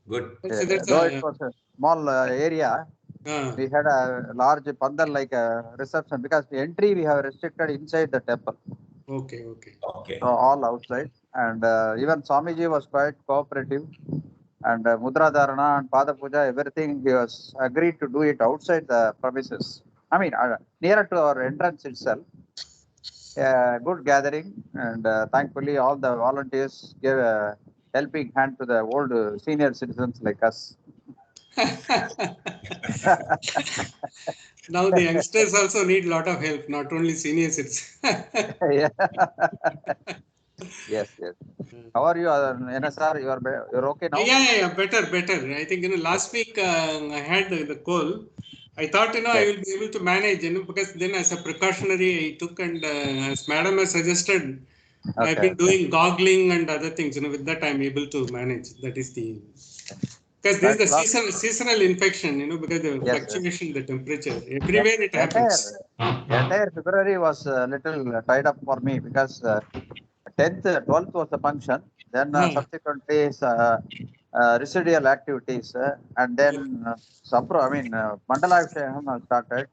Good. Though it was a small area, we had a large pandal like a reception, because the entry we have restricted inside the temple. Okay. So all outside, and even Swamiji was quite cooperative, and Mudra Dharana and Pada Puja, everything he was agreed to do it outside the premises. I mean, nearer to our entrance itself. Good gathering, and thankfully all the volunteers gave a helping hand to the old senior citizens like us. Now the youngsters also need a lot of help, not only senior citizens. Yes. How are you, NSR? You're okay now? Yeah, better. I think last week I had the cold. I thought I will be able to manage, because then as a precautionary I took, and as Madam has suggested, I've been doing goggling and other things. With that I'm able to manage. That is the, because this is the seasonal infection. Because the fluctuation, the temperature everywhere it happens. Entire February was a little tied up for me, because 10th, 12th was the function. Then subsequently residual activities, and then Mandala Abhishekam started.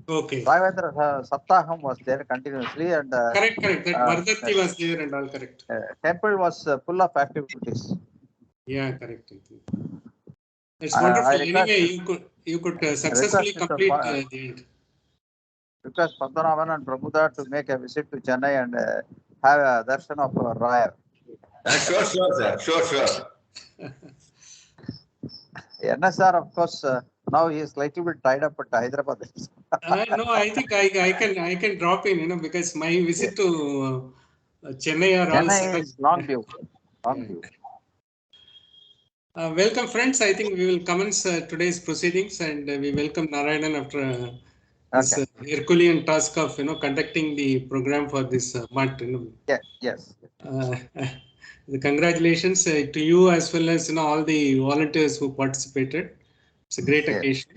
Okay. Raghavendra Saptaham was there continuously, and correct. That Vardhati was there and all, correct. Temple was full of activities. Yeah, correct. It's wonderful. Anyway, you could successfully complete the end. Request Padmanabhan and Prabhuda to make a visit to Chennai and have a darshan of Raya. Sure, sir. Sure. NSR, of course, now he is slightly bit tied up at Hyderabad. No, I think I can drop in, because my visit to Chennai are Chennai all is long due. Welcome, friends. I think we will commence today's proceedings, and we welcome Narayanan after this Herculean task of conducting the program for this month. Yes. Congratulations to you, as well as all the volunteers who participated. It's a great occasion.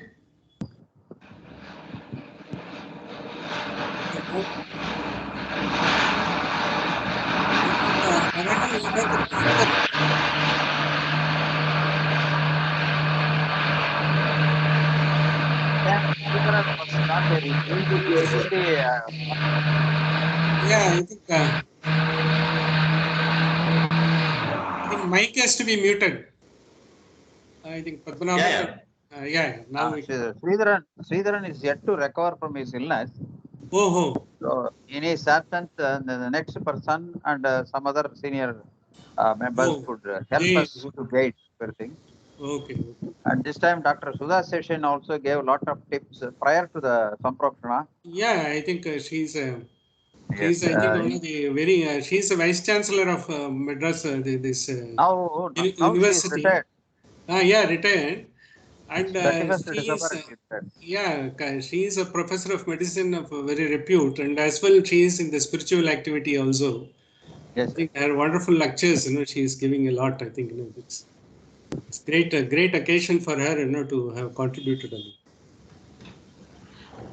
I think mic has to be muted. I think Padmanabhan. Now Sridharan is yet to recover from his illness. So in his absence, the next person and some other senior members could help us to guide everything. Okay. And this time, Dr. Sudha Session also gave a lot of tips prior to the Samprakshana. Yeah, I think she's one of the very. She's a vice chancellor of Madras. This now university. She is retired. Retired. And she is a professor of medicine of very repute, and as well she is in the spiritual activity also. Yes. I think her wonderful lectures, she is giving a lot. I think it's a great occasion for her, to have contributed.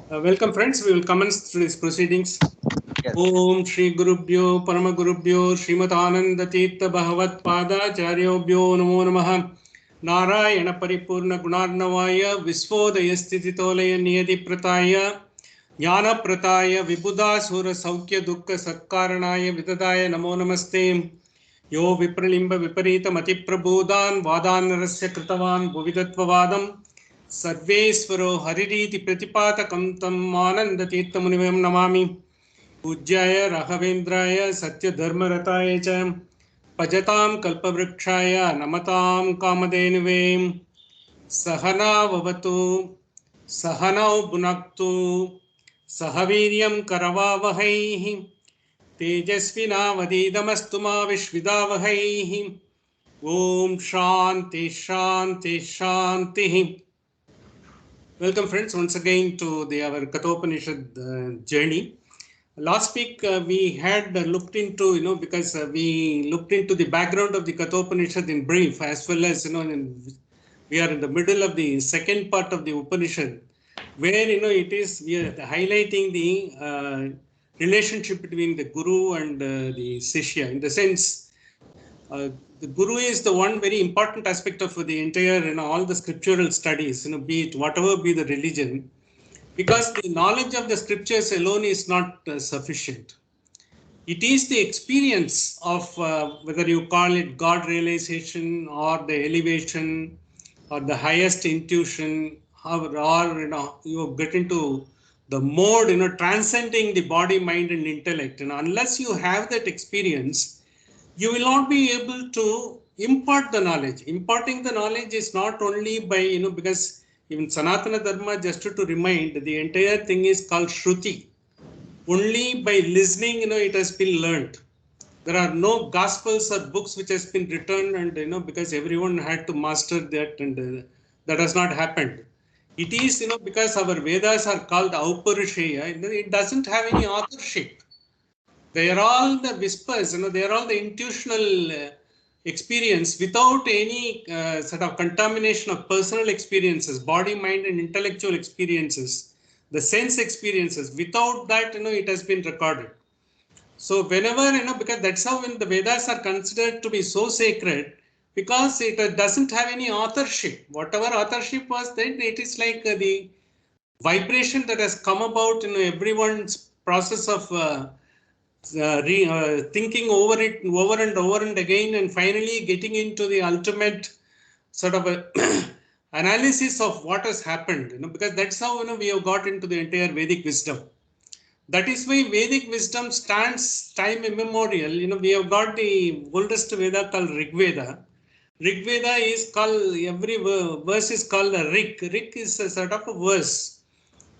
Welcome, friends. We will commence these proceedings. Yes. Om Shri Gurubhyo Paramagurubhyo Srimatananda Tirtha Bhagavat Pada Charyobhyo Namo Namaha. Narayana Paripurna Gunarnavaya Visvodaya Stititolaya Niyati Prataya Jnana Prataya Vibhuda Sura Saukya Dukkha Satkaranaya Vidadaya Namo Namaste. Yo Vipralimba Viparita Mati Prabodhan Vadan Rasya Kritavan Bhuvidatvavadam Sarvesvaro Haririti Pratipatakam Tam Ananda Tirtha Munivam Namami. Pujyaya Raghavendraya Satya Dharmarataya Cha Pajatam Kalpavrikshaya Namatam Kamadhenuvem Sahana Vavatu Sahanau Bhunaktu Sahaviryam Karavavahaihi Tejasvina Vadidamastuma Vishvidavahaihi Om Shanti Shanti Shanti. Welcome, friends, once again to our Kathopanishad journey. Last week we had looked into, because we looked into the background of the Kathopanishad in brief, as well as, we are in the middle of the second part of the Upanishad, where, we are highlighting the relationship between the Guru and the Sishya, in the sense, the Guru is the one very important aspect of the entire, all the scriptural studies, be it whatever be the religion, because the knowledge of the scriptures alone is not sufficient. It is the experience of whether you call it God realization or the elevation or the highest intuition, or you get into the mode, transcending the body, mind, and intellect. Unless you have that experience, you will not be able to impart the knowledge. Imparting the knowledge is not only by, because even Sanatana Dharma, just to remind, the entire thing is called Shruti. Only by listening, it has been learned. There are no gospels or books which has been written, and because everyone had to master that, and that has not happened. It is, because our Vedas are called Auparishaya, it doesn't have any authorship. They are all the whispers, they are all the intuitional experience without any sort of contamination of personal experiences, body, mind, and intellectual experiences, the sense experiences. Without that, it has been recorded. So whenever, because that's how when the Vedas are considered to be so sacred, because it doesn't have any authorship. Whatever authorship was then, it is like the vibration that has come about in everyone's process of thinking over it over and over and again, and finally getting into the ultimate sort of a analysis of what has happened, because that's how we have got into the entire Vedic wisdom. That is why Vedic wisdom stands time immemorial. We have got the oldest Veda called Rig Veda. Rig Veda is called, every verse is called a Rig. Rig is a sort of a verse.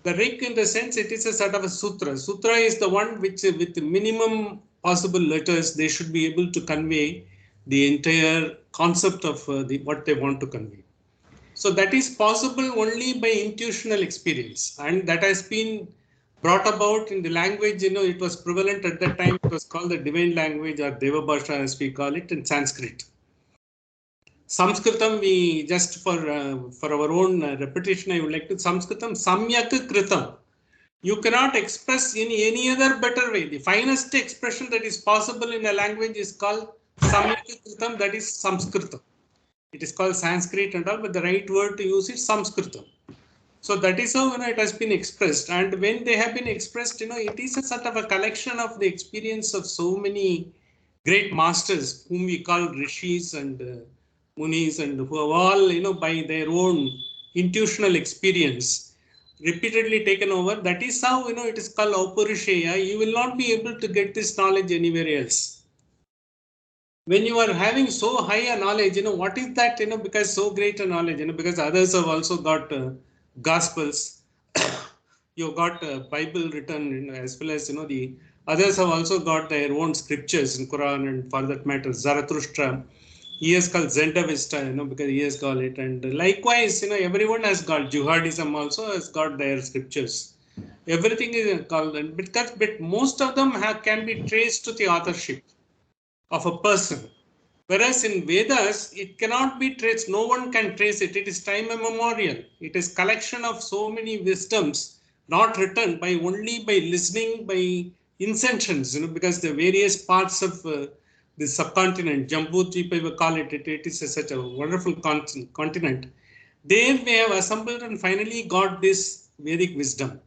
The Rig, in the sense, it is a sort of a sutra. Sutra is the one which, with minimum possible letters, they should be able to convey the entire concept of what they want to convey. So that is possible only by intuitional experience, and that has been brought about in the language. It was prevalent at that time. It was called the divine language, or Deva Bhasha as we call it, in Sanskrit. Sanskritam, we just for our own repetition, I would like to Sanskritam Samyak Kritam. You cannot express in any other better way. The finest expression that is possible in a language is called Samyak Kritam, that is Sanskritam. It is called Sanskrit and all, but the right word to use is Sanskritam. So that is how it has been expressed. And when they have been expressed, it is a sort of a collection of the experience of so many great masters whom we call rishis and munis, and who have all, by their own intuitional experience, repeatedly taken over. That is how, it is called Auparishaya. You will not be able to get this knowledge anywhere else. When you are having so high a knowledge, what is that, because so great a knowledge, because others have also got gospels, you've got Bible written, as well as, the others have also got their own scriptures in Quran, and for that matter, Zarathustra, he has called Zendavesta, because he has got it. And likewise, everyone has got Jihadism also has got their scriptures. Everything is called, but most of them can be traced to the authorship of a person. Whereas in Vedas, it cannot be traced. No one can trace it. It is time immemorial. It is collection of so many wisdoms, not written by only by listening, by incensions, because the various parts of the subcontinent, Jambudvipa, we call it, it is such a wonderful continent. There they have assembled and finally got this Vedic wisdom.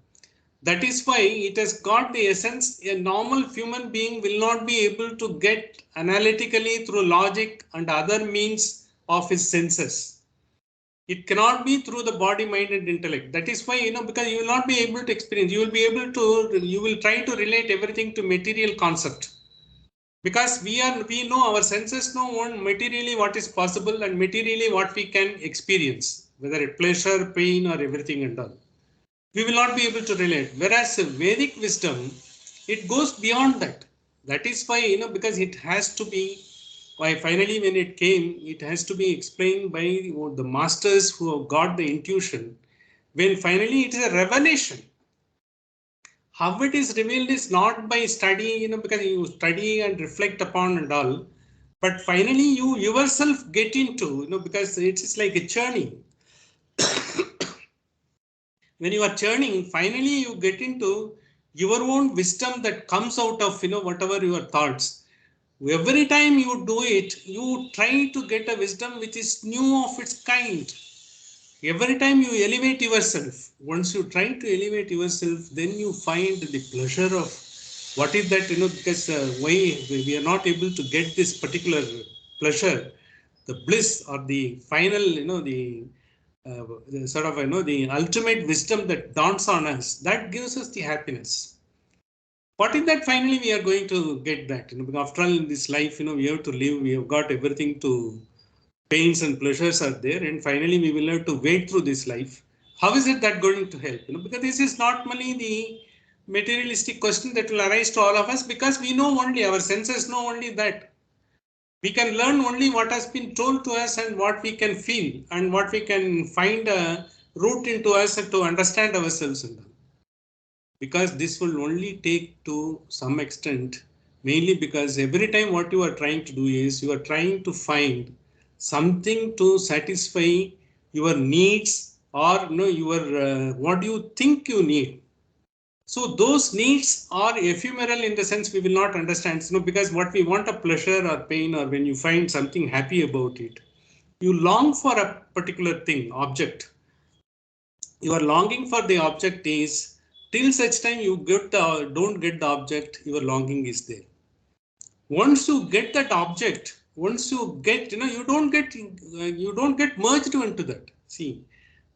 That is why it has got the essence. A normal human being will not be able to get analytically through logic and other means of his senses. It cannot be through the body, mind, and intellect. That is why, because you will not be able to experience, you will try to relate everything to material concept. Because we know, our senses know materially what is possible and materially what we can experience, whether it pleasure, pain, or everything and all. We will not be able to relate. Whereas Vedic wisdom, it goes beyond that. That is why, because it has to be, why finally when it came, it has to be explained by the masters who have got the intuition. When finally it is a revelation. How it is revealed is not by study, because you study and reflect upon and all. But finally you yourself get into, because it is like a journey. When you are churning, finally you get into your own wisdom that comes out of, whatever your thoughts. Every time you do it, you try to get a wisdom which is new of its kind. Every time you elevate yourself, once you try to elevate yourself, then you find the pleasure of what is that, because why we are not able to get this particular pleasure, the bliss or the final, the sort of, the ultimate wisdom that dawns on us, that gives us the happiness. What is that finally we are going to get that? Because after all in this life, we have to live, we have got everything to, pains and pleasures are there, and finally we will have to wait through this life. How is it that going to help? Because this is not only the materialistic question that will arise to all of us, because we know only, our senses know only that. We can learn only what has been told to us and what we can feel and what we can find a root into us to understand ourselves in them. Because this will only take to some extent, mainly because every time what you are trying to do is you are trying to find something to satisfy your needs, or your what you think you need. So those needs are ephemeral in the sense we will not understand, because what we want, a pleasure or pain, or when you find something happy about it, you long for a particular thing, object. Your longing for the object is, till such time you don't get the object, your longing is there. Once you get that object, once you get, you don't get merged into that. See,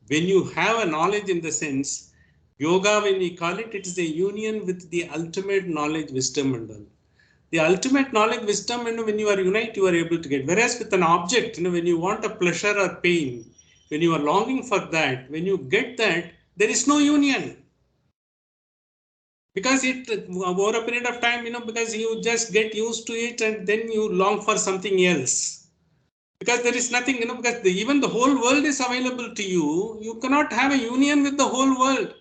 when you have a knowledge in the sense, yoga, when we call it, it is a union with the ultimate knowledge, wisdom and all. The ultimate knowledge, wisdom, and when you are unite, you are able to get. Whereas with an object, when you want a pleasure or pain, when you are longing for that, when you get that, there is no union. Because it, over a period of time, because you just get used to it and then you long for something else. Because there is nothing, because even the whole world is available to you, you cannot have a union with the whole world.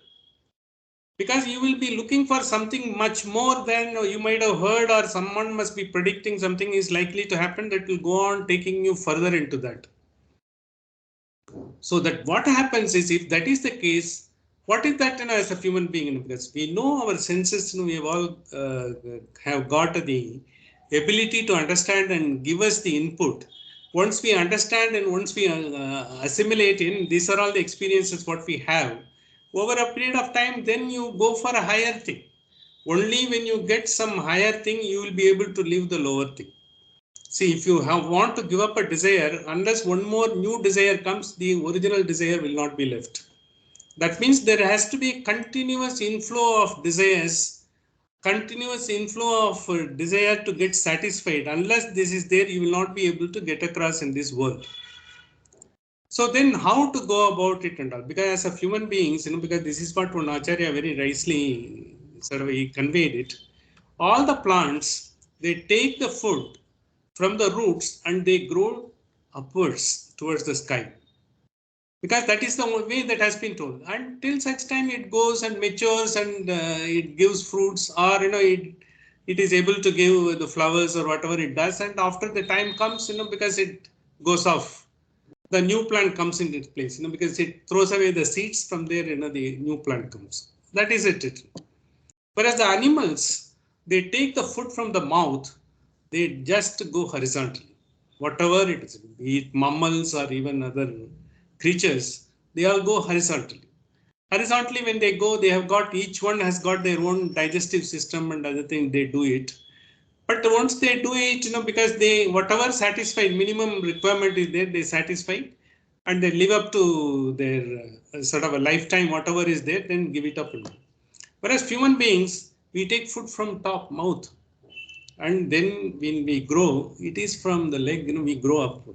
Because you will be looking for something much more than you might have heard, or someone must be predicting something is likely to happen that will go on taking you further into that. So that what happens is, if that is the case, what is that, as a human being? Because we know our senses, we have all have got the ability to understand and give us the input. Once we understand and once we assimilate in, these are all the experiences what we have. Over a period of time, then you go for a higher thing. Only when you get some higher thing, you will be able to leave the lower thing. See, if you want to give up a desire, unless one more new desire comes, the original desire will not be left. That means there has to be continuous inflow of desires, continuous inflow of desire to get satisfied. Unless this is there, you will not be able to get across in this world. So then how to go about it and all? Because as a human beings, because this is what one Acharya very nicely sort of he conveyed it. All the plants, they take the food from the roots and they grow upwards towards the sky. Because that is the way that has been told. Until such time it goes and matures and it gives fruits, or it is able to give the flowers or whatever it does. And after the time comes, because it goes off, the new plant comes in its place, because it throws away the seeds, from there, the new plant comes. That is it. Whereas the animals, they take the food from the mouth, they just go horizontally. Whatever it is, be it mammals or even other creatures, they all go horizontally. Horizontally, when they go, they have got, each one has got their own digestive system and other thing, they do it. But once they do it, because they, whatever satisfied, minimum requirement is there, they satisfy and they live up to their sort of a lifetime, whatever is there, then give it up. Whereas human beings, we take food from top, mouth, and then when we grow, it is from the leg, we grow up.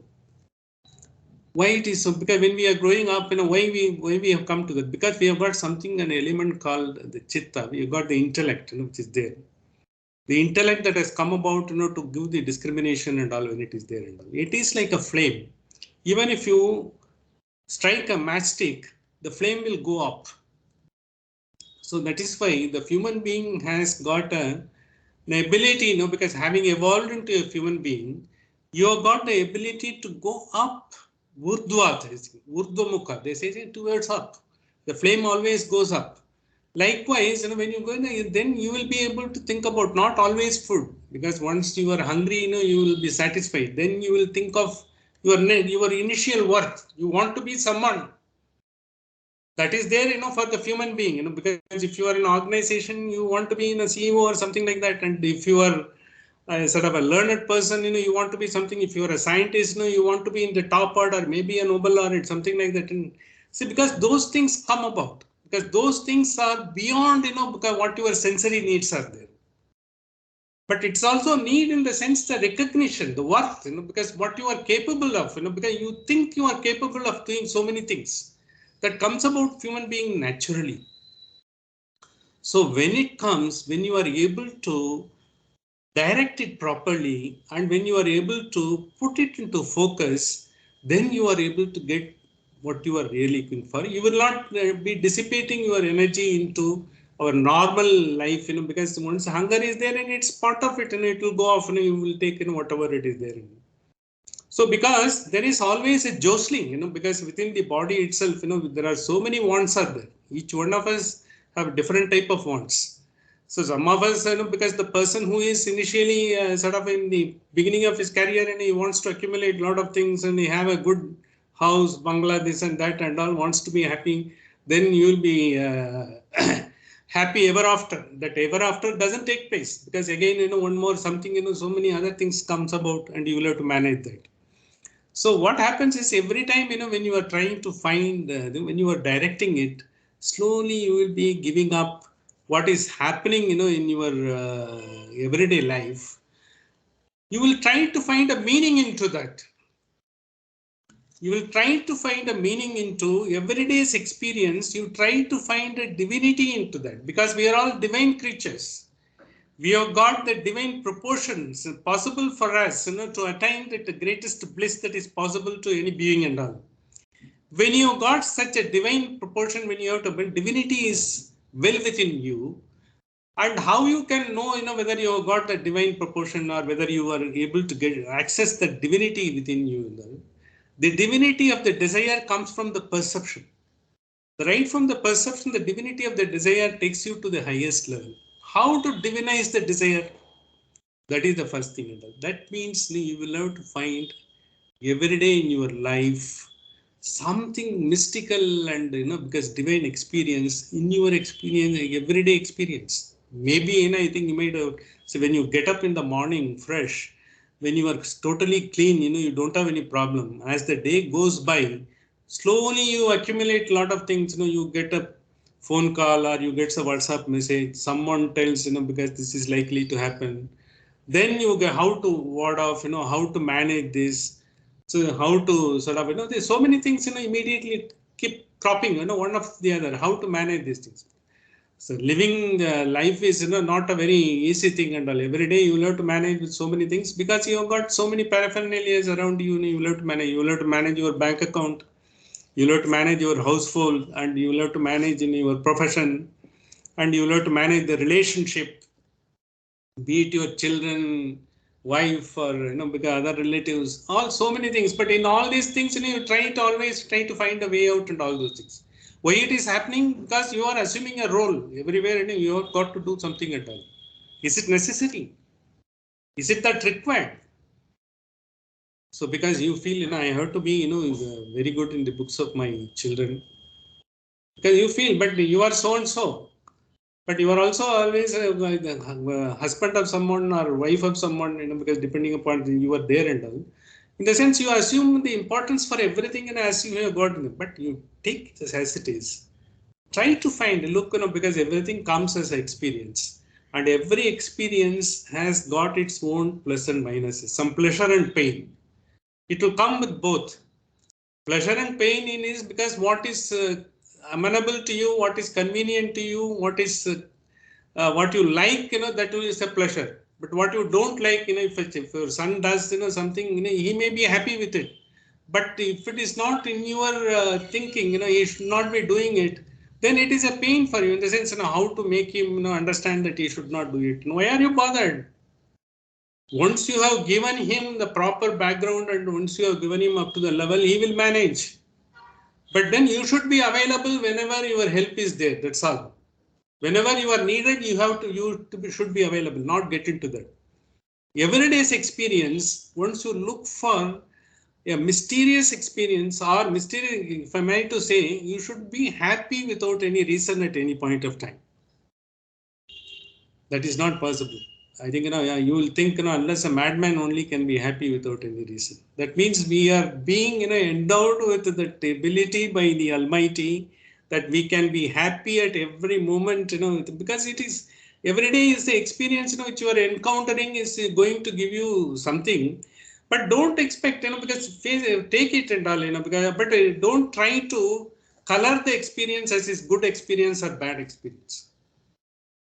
Why it is so? Because when we are growing up, why we have come to that? Because we have got something, an element called the chitta. We have got the intellect, which is there. The intellect that has come about, to give the discrimination and all when it is there and all. It is like a flame. Even if you strike a matchstick, the flame will go up. So that is why the human being has got an ability, because having evolved into a human being, you have got the ability to go up, urdhva, urdhvamukha, they say towards up. The flame always goes up. Likewise, when you go, then you will be able to think about not always food, because once you are hungry, you will be satisfied. Then you will think of your initial worth. You want to be someone that is there, for the human being, because if you are in an organization, you want to be in a CEO or something like that. And if you are sort of a learned person, you want to be something. If you are a scientist, you want to be in the top part or maybe a Nobel laureate, something like that. And see, because those things come about, because those things are beyond, because what your sensory needs are there. But it's also need in the sense the recognition, the worth, because what you are capable of, because you think you are capable of doing so many things that comes about human being naturally. So when it comes, when you are able to direct it properly, and when you are able to put it into focus, then you are able to get what you are really looking for. You will not be dissipating your energy into our normal life, because once hunger is there and it's part of it, and it will go off, and you will take in whatever it is there. So because there is always a jostling, because within the body itself, there are so many wants are there. Each one of us have different type of wants. So some of us, because the person who is initially sort of in the beginning of his career and he wants to accumulate a lot of things and he have a good house, bungalow, this and that and all, wants to be happy, then you will be happy ever after. That ever after doesn't take place, because again, one more something, so many other things comes about and you will have to manage that. So what happens is every time, when you are trying to find, when you are directing it, slowly you will be giving up what is happening, in your everyday life. You will try to find a meaning into that. You will try to find a meaning into everyday's experience. You try to find a divinity into that, because we are all divine creatures. We have got the divine proportions possible for us, to attain the greatest bliss that is possible to any being and all. When you got such a divine proportion, when you have to build, divinity is well within you, and how you can know, whether you have got the divine proportion or whether you are able to get access the divinity within you. The divinity of the desire comes from the perception. Right from the perception, the divinity of the desire takes you to the highest level. How to divinize the desire? That is the first thing. That means you will have to find every day in your life something mystical, and because divine experience in your experience, everyday experience. Maybe I think you might have. So when you get up in the morning fresh, when you are totally clean, you don't have any problem. As the day goes by, slowly you accumulate a lot of things. You get a phone call or you get a WhatsApp message. Someone tells, because this is likely to happen. Then you get how to ward off, how to manage this. So how to sort of, there's so many things, immediately keep cropping, one of the other, how to manage these things. So living life is, not a very easy thing and all. Every day you will have to manage with so many things, because you have got so many paraphernalias around you, you will have to manage. You will have to manage your bank account. You will have to manage your household, and you will have to manage in your profession, and you will have to manage the relationship, be it your children, wife, or because other relatives, all so many things. But in all these things, you try to always try to find a way out and all those things. Why it is happening? Because you are assuming a role everywhere, and you have got to do something at all. Is it necessary? Is it that required? So because you feel, I have to be, very good in the books of my children, because you feel, but you are so and so. But you are also always a husband of someone or wife of someone, because depending upon you are there and all. In the sense, you assume the importance for everything, and as you have got, but you take this as it is. Try to find, look, because everything comes as an experience, and every experience has got its own plus and minuses, some pleasure and pain. It will come with both. Pleasure and pain in is because what is amenable to you, what is convenient to you, what you like, that is a pleasure. But what you don't like, if your son does, something, he may be happy with it. But if it is not in your thinking, he should not be doing it, then it is a pain for you, in the sense, how to make him, understand that he should not do it. Why are you bothered? Once you have given him the proper background, and once you have given him up to the level, he will manage. But then you should be available whenever your help is there. That's all. Whenever you are needed, should be available, not get into that. Everyday's experience, once you look for a mysterious experience or mysterious, if I may to say, you should be happy without any reason at any point of time. That is not possible. I think, you will think, unless a madman only can be happy without any reason. That means we are being, endowed with that ability by the Almighty that we can be happy at every moment, because it is, every day is the experience, which you are encountering is going to give you something. But don't expect, because take it and all, because, but don't try to color the experience as is good experience or bad experience.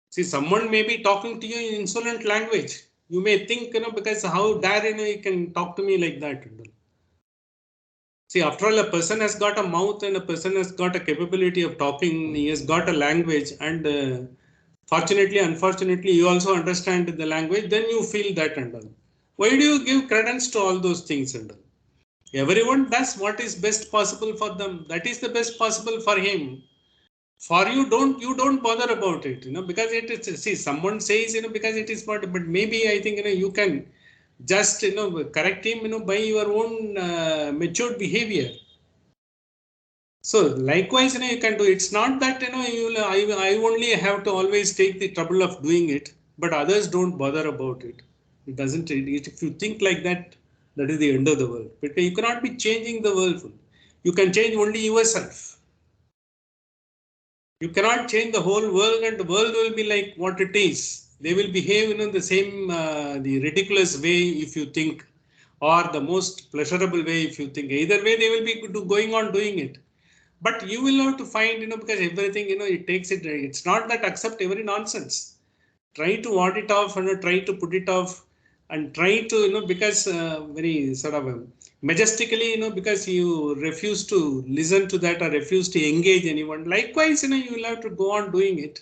See, someone may be talking to you in insolent language. You may think, because how dare, you can talk to me like that. See, after all, a person has got a mouth and a person has got a capability of talking. He has got a language, and fortunately, unfortunately, you also understand the language. Then you feel that and all. Why do you give credence to all those things and all? Everyone does what is best possible for them. That is the best possible for him. For you don't bother about it, because it is, see, someone says, because it is what, but maybe I think, you can just, correct him, by your own matured behavior. So likewise, you can do. It's not that, I only have to always take the trouble of doing it, but others don't bother about it. It doesn't, if you think like that, that is the end of the world. But you cannot be changing the world. You can change only yourself. You cannot change the whole world, and the world will be like what it is. They will behave in the same, the ridiculous way if you think, or the most pleasurable way if you think. Either way, they will be going on doing it. But you will have to find, because everything, it takes it. It's not that accept every nonsense. Try to ward it off and try to put it off, and try to, because very sort of majestically, because you refuse to listen to that or refuse to engage anyone. Likewise, you will have to go on doing it,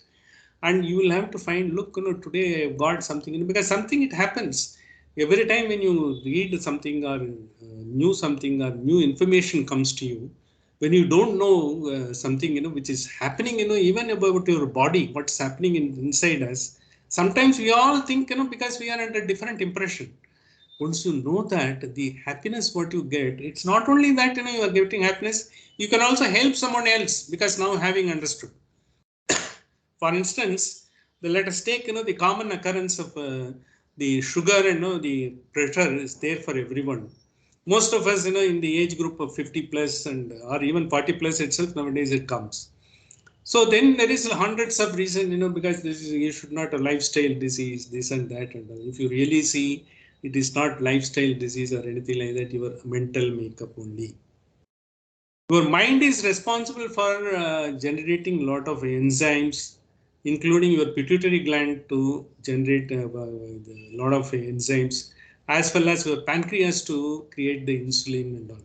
and you will have to find, look, today I've got something, because something, it happens every time when you read something or new something or new information comes to you. When you don't know something, which is happening, even about your body, what's happening inside us. Sometimes we all think, because we are under different impression. Once you know that, the happiness what you get, it's not only that, you are getting happiness, you can also help someone else, because now having understood. For instance, let us take, the common occurrence of the sugar and, the pressure is there for everyone. Most of us, in the age group of 50 plus and or even 40 plus itself, nowadays it comes. So then there is hundreds of reasons, because this is, you should not a lifestyle disease, this and that. And if you really see, it is not lifestyle disease or anything like that, your mental makeup only. Your mind is responsible for generating a lot of enzymes, including your pituitary gland to generate a lot of enzymes, as well as your pancreas to create the insulin and all.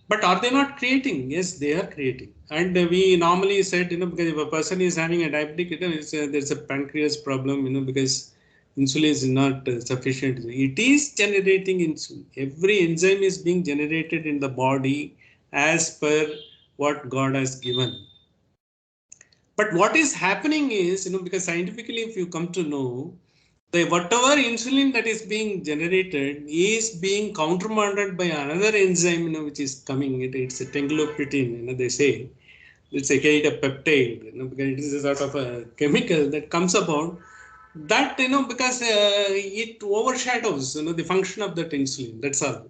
But are they not creating? Yes, they are creating. And we normally said, because if a person is having a diabetic, there's a pancreas problem, because insulin is not sufficient. It is generating insulin. Every enzyme is being generated in the body as per what God has given. But what is happening is, because scientifically, if you come to know, whatever insulin that is being generated is being countermanded by another enzyme, which is coming. It's a tenglopyrin, they say. It's a peptide, because it is a sort of a chemical that comes about. That, because it overshadows, the function of that insulin. That's all.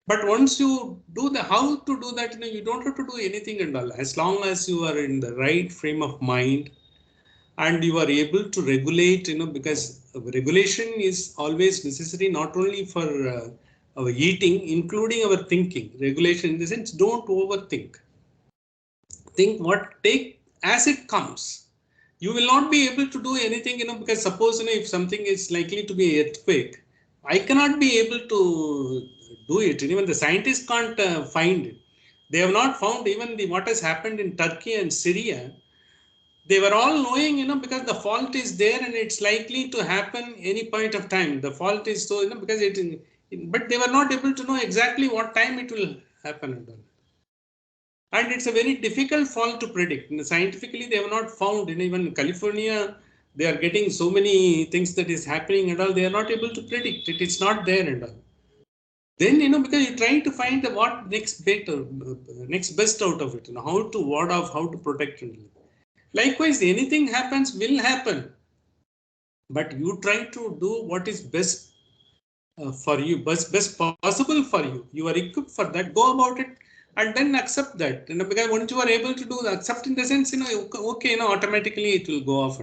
But once you do how to do that, you don't have to do anything and all. As long as you are in the right frame of mind, and you are able to regulate, because regulation is always necessary, not only for our eating, including our thinking. Regulation in the sense, don't overthink. Think take as it comes. You will not be able to do anything, because suppose, if something is likely to be an earthquake, I cannot be able to do it. Even the scientists can't find it. They have not found even what has happened in Turkey and Syria. They were all knowing, because the fault is there and it's likely to happen any point of time. The fault is so, because but they were not able to know exactly what time it will happen. And it's a very difficult fall to predict. Scientifically, they have not found, even California, they are getting so many things that is happening and all, they are not able to predict it. It's not there and all. Then, because you're trying to find the what next better, next best out of it, how to ward off, how to protect it. Likewise, anything happens will happen, but you try to do what is best for you, best possible for you. You are equipped for that. Go about it, and then accept that. Because once you are able to do the accept in the sense, okay, automatically it will go off.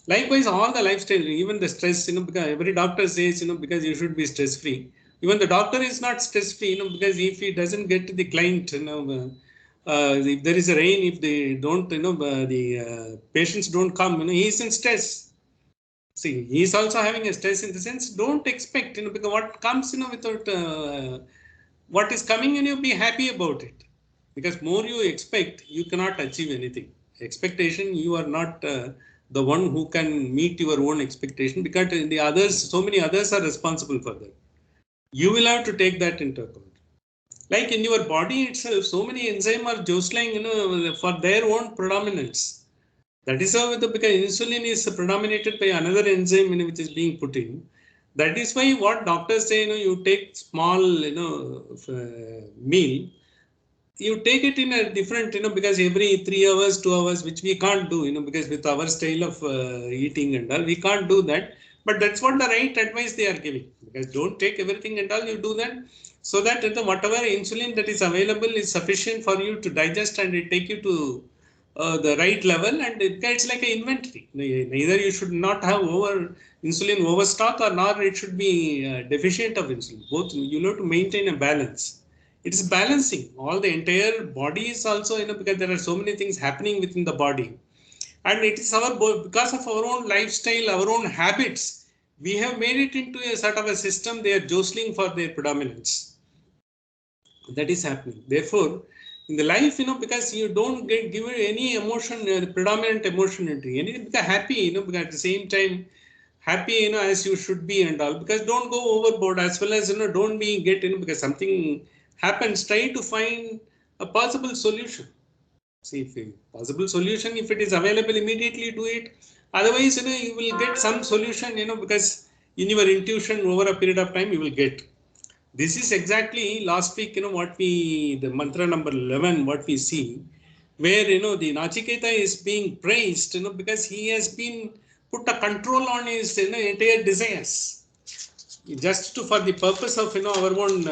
Likewise, all the lifestyle, even the stress, because every doctor says, because you should be stress free. Even the doctor is not stress free, because if he doesn't get the client, if there is a rain, if they don't, the patients don't come, he is in stress. See, he is also having a stress in the sense, don't expect, because what comes, without what is coming in you, be happy about it. Because more you expect, you cannot achieve anything. Expectation, you are not the one who can meet your own expectation, because the others, so many others are responsible for that. You will have to take that into account. Like in your body itself, so many enzymes are jostling, for their own predominance. That is how because insulin is predominated by another enzyme which is being put in. That is why what doctors say, you take small, meal, you take it in a different, because every 3 hours, 2 hours, which we can't do, because with our style of eating and all, we can't do that. But that's what the right advice they are giving. Because don't take everything and all, you do that so that whatever insulin that is available is sufficient for you to digest and it take you to the right level, and it's like an inventory. Neither you should not have insulin overstock, or nor it should be deficient of insulin. Both you have to maintain a balance. It's balancing. All the entire body is also, because there are so many things happening within the body. And it is because of our own lifestyle, our own habits, we have made it into a sort of a system. They are jostling for their predominance. That is happening. Therefore, in the life, because you don't give any emotion, predominant emotion into anything, because happy, because at the same time, happy, as you should be and all, because don't go overboard, as well as, don't be because something happens, try to find a possible solution. See, if a possible solution, if it is available, immediately do it. Otherwise, you will get some solution, because in your intuition over a period of time, you will get. This is exactly last week, what the mantra number 11, what we see, where, the Nachiketa is being praised, because he has been put a control on his, entire desires. Just for the purpose of, our own,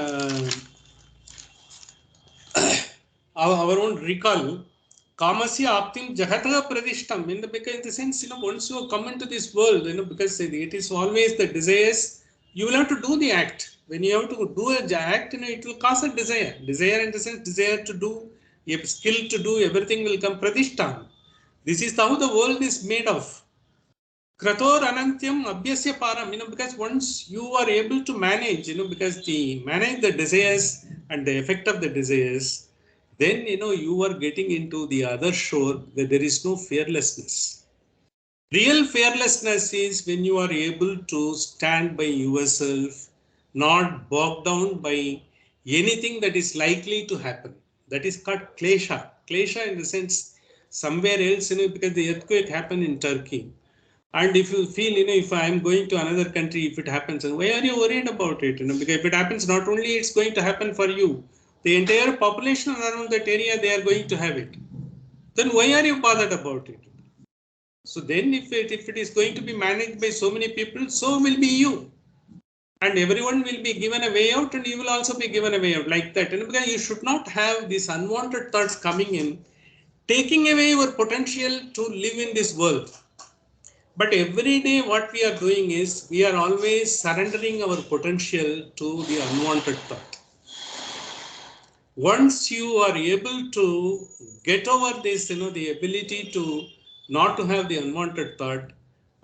our own recall, Kamasya Aptim Jagata Pradishtam, because in the sense, once you come into this world, because it is always the desires, you will have to do the act. When you have to do an act, it will cause a desire. Desire in the sense, desire to do, you have skill to do, everything will come Pradishtam. This is how the world is made of. Krator Anantyam Abhyasya Param, because once you are able to manage, because manage the desires and the effect of the desires, then, you are getting into the other shore where there is no fearlessness. Real fearlessness is when you are able to stand by yourself, not bogged down by anything that is likely to happen. That is called klesha. Klesha in the sense, somewhere else, because the earthquake happened in Turkey. And if you feel, if I am going to another country, if it happens, why are you worried about it? Because if it happens, not only it's going to happen for you, the entire population around that area, they are going to have it. Then why are you bothered about it? So then if it is going to be managed by so many people, so will be you. And everyone will be given a way out, and you will also be given a way out like that. And because you should not have these unwanted thoughts coming in, taking away your potential to live in this world. But every day what we are doing is, we are always surrendering our potential to the unwanted thought. Once you are able to get over this, the ability to not to have the unwanted thought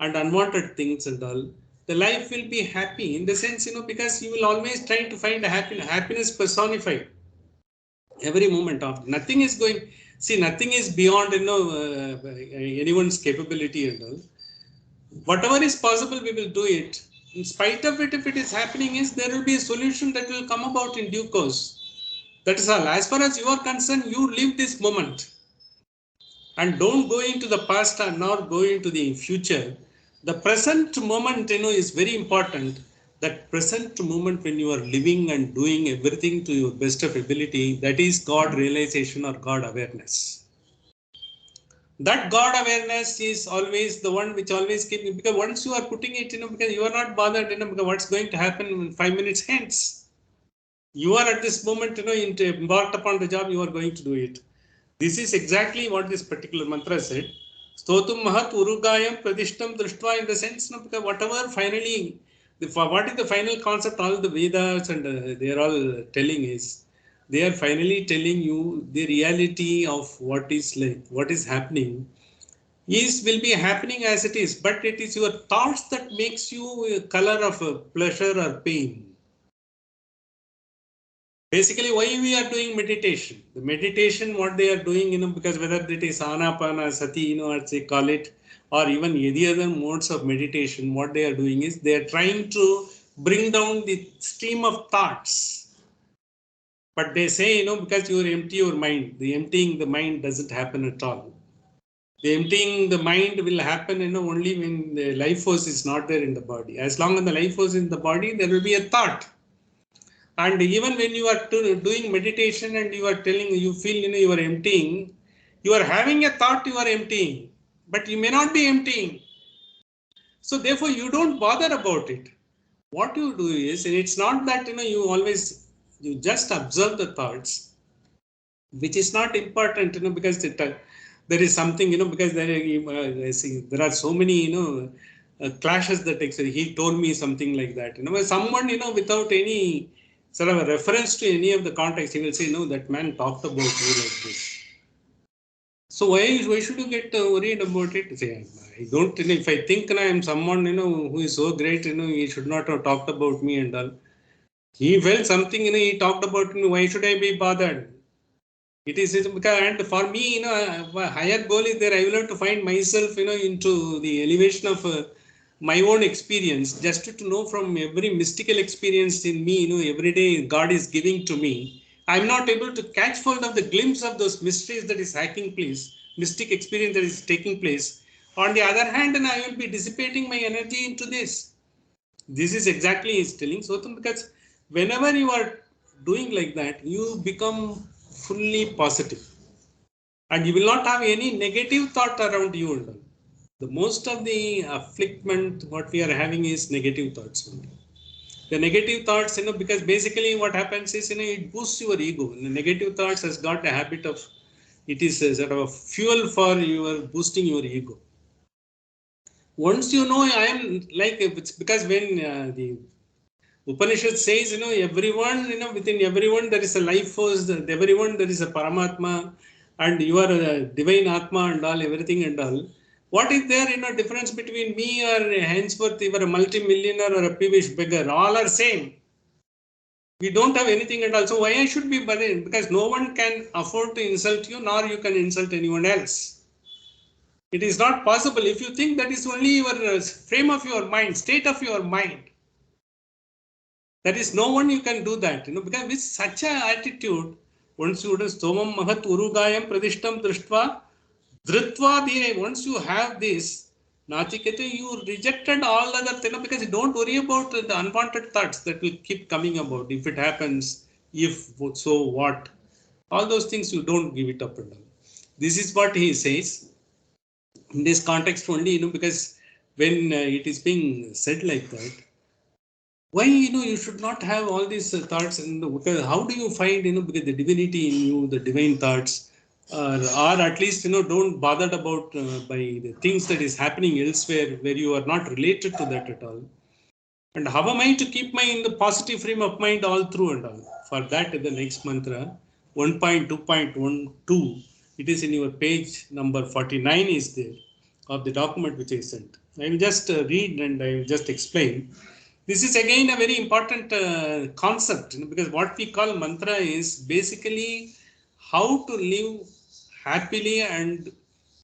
and unwanted things and all, the life will be happy in the sense, because you will always try to find a happiness personified. Every moment of nothing is going, see, nothing is beyond, anyone's capability and all. Whatever is possible, we will do it. In spite of it, if it is happening, there will be a solution that will come about in due course. That is all. As far as you are concerned, you live this moment. And don't go into the past and not go into the future. The present moment, is very important. That present moment when you are living and doing everything to your best of ability, that is God realization or God awareness. That God awareness is always the one which always keeps, because once you are putting it, because you are not bothered, because what's going to happen in 5 minutes hence. You are at this moment, embarked upon the job, you are going to do it. This is exactly what this particular mantra said. Stotum mahat urugayam pradishtam drishtva, in the sense, because whatever finally, what is the final concept, all the Vedas and they are all telling is, they are finally telling you the reality of what is like, what is happening will be happening as it is, but it is your thoughts that makes you a color of pleasure or pain. Basically, why we are doing meditation? The meditation, what they are doing, because whether it is anapana, sati, as they call it, or even any other modes of meditation, what they are doing is they are trying to bring down the stream of thoughts. But they say, because you empty your mind, the emptying the mind doesn't happen at all. The emptying the mind will happen, only when the life force is not there in the body. As long as the life force is in the body, there will be a thought. And even when you are doing meditation and you are telling, you feel, you are emptying, you are having a thought, you are emptying, but you may not be emptying. So therefore, you don't bother about it. What you do is, it's not that, you just observe the thoughts, which is not important, because there is something, because there are so many, clashes that actually he told me something like that, someone, without any sort of a reference to any of the context, he will say, no, that man talked about you like this. So why should you get worried about it? Say, I don't, if I think I am someone, who is so great, he should not have talked about me and all. He felt something, he talked about me, why should I be bothered? It is because, and for me, a higher goal is there. I will have to find myself, into the elevation of my own experience, just to know from every mystical experience in me, every day God is giving to me. I'm not able to catch hold of the glimpse of those mysteries that is taking place, mystic experience that is taking place. On the other hand, and I will be dissipating my energy into this. This is exactly his telling. So, because whenever you are doing like that, you become fully positive and you will not have any negative thought around you. And all. The most of the afflictment what we are having is negative thoughts only. The negative thoughts, because basically what happens is, it boosts your ego. The negative thoughts has got a habit of, it is a sort of a fuel for your boosting your ego. Once I am like, it's because when the Upanishad says, everyone, within everyone there is a life force, everyone there is a Paramatma, and you are a divine Atma and all, everything and all. What is there, difference between me or henceforth you are a multi-millionaire or a peevish beggar? All are same. We don't have anything and also why I should be bothered? Because no one can afford to insult you, nor you can insult anyone else. It is not possible. If you think that is only your frame of your mind, state of your mind, there is no one you can do that, because with such an attitude, once you do Somam Mahat Urugayam Pradishtam Drishtva, Dritva Dhire, once you have this, Nachiketa, you rejected all other things, because you don't worry about the unwanted thoughts that will keep coming about. If it happens, if so, what? All those things you don't give it up and all. This is what he says in this context only, because when it is being said like that, why you should not have all these thoughts, and because how do you find because the divinity in you, the divine thoughts, or at least don't bother about by the things that is happening elsewhere where you are not related to that at all. And how am I to keep my in the positive frame of mind all through and all? For that, the next mantra 1.2.12, it is in your page number 49 is there of the document which I sent. I will just read and I will just explain. This is again a very important concept, because what we call mantra is basically how to live happily and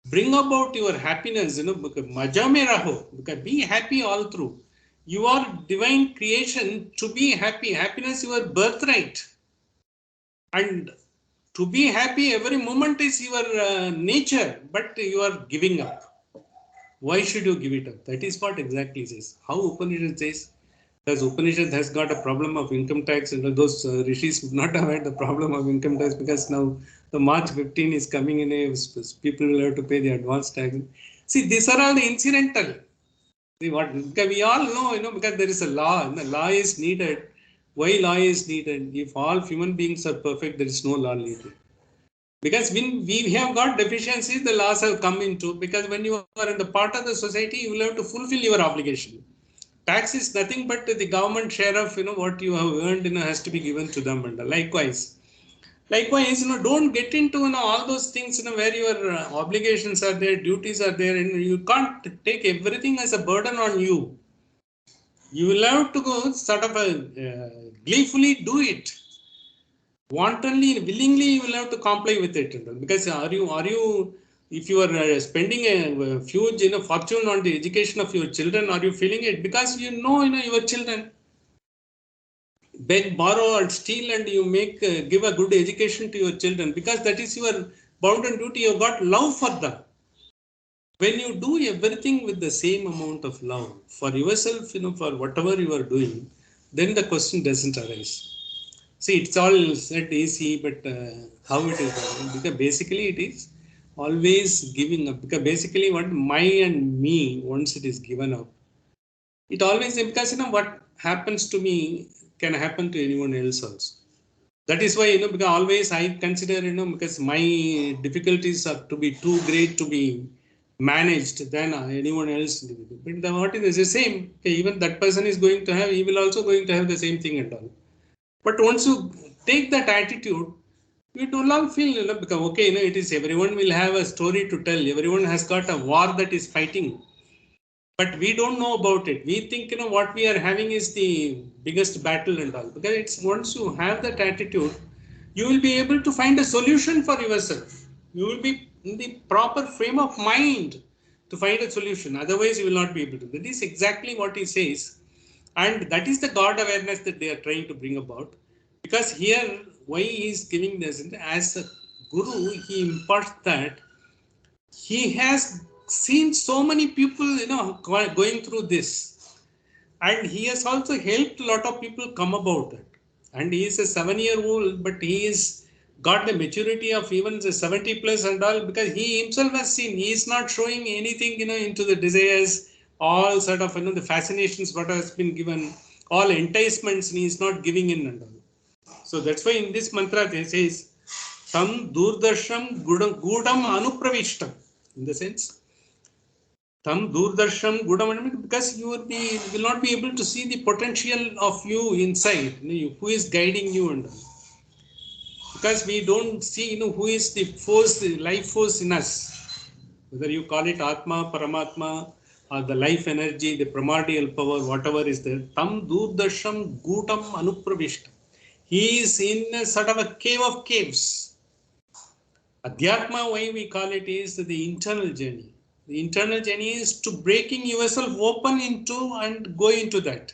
bring about your happiness. Because maja mein raho, because be happy all through. You are divine creation to be happy. Happiness your birthright. And to be happy every moment is your nature, but you are giving up. Why should you give it up? That is what exactly says. How Upanishad says, because Upanishad has got a problem of income tax, and those rishis would not have had the problem of income tax, because now the March 15 is coming in, people will have to pay the advance tax. See, these are all the incidental. See what, because we all know, because there is a law, and the law is needed. Why law is needed? If all human beings are perfect, there is no law needed. Because when we have got deficiencies, the laws have come into, because when you are in the part of the society, you will have to fulfill your obligation. Tax is nothing but the government share of what you have earned has to be given to them. And likewise, don't get into all those things where your obligations are there, duties are there, and you can't take everything as a burden on you. You will have to go sort of gleefully do it. Wantonly, willingly, you will have to comply with it. Because are you, if you are spending a huge fortune on the education of your children, are you feeling it? Because your children beg, borrow, and steal, and you give a good education to your children, because that is your bounden duty. You have got love for them. When you do everything with the same amount of love for yourself, for whatever you are doing, then the question doesn't arise. See, it's all said easy, but how it is done? Because basically it is always giving up. Because basically what my and me, once it is given up, it always, because what happens to me can happen to anyone else also. That is why, because always I consider, because my difficulties are to be too great to be managed than anyone else. But what is the same? Okay, even that person is going to have, he will also going to have the same thing and all. But once you take that attitude, you do not feel, because okay, it is, everyone will have a story to tell. Everyone has got a war that is fighting, but we don't know about it. We think, what we are having is the biggest battle and all. Because it's, once you have that attitude, you will be able to find a solution for yourself. You will be in the proper frame of mind to find a solution. Otherwise, you will not be able to. That is exactly what he says. And that is the God awareness that they are trying to bring about. Because here, why he is giving this, as a guru, he imparts that he has seen so many people, going through this. And he has also helped a lot of people come about it. And he is a 7-year-old, but he is got the maturity of even the 70 plus and all, because he himself has seen, he is not showing anything, into the desires, all sort of, the fascinations, what has been given, all enticements, and he is not giving in and all. So that's why in this mantra they says, Tam Durdarsham Gudam Anupravishtam. In the sense, Tam Durdarsham Gudam, because you will not be able to see the potential of you inside, who is guiding you and all. Because we don't see, who is the force, the life force in us. Whether you call it Atma, Paramatma, or the life energy, the primordial power, whatever is there. Tam Durdarsham Gudam Anupravishtam. He is in a sort of a cave of caves. Adhyatma, why we call it, is the internal journey. The internal journey is to breaking yourself open into and go into that.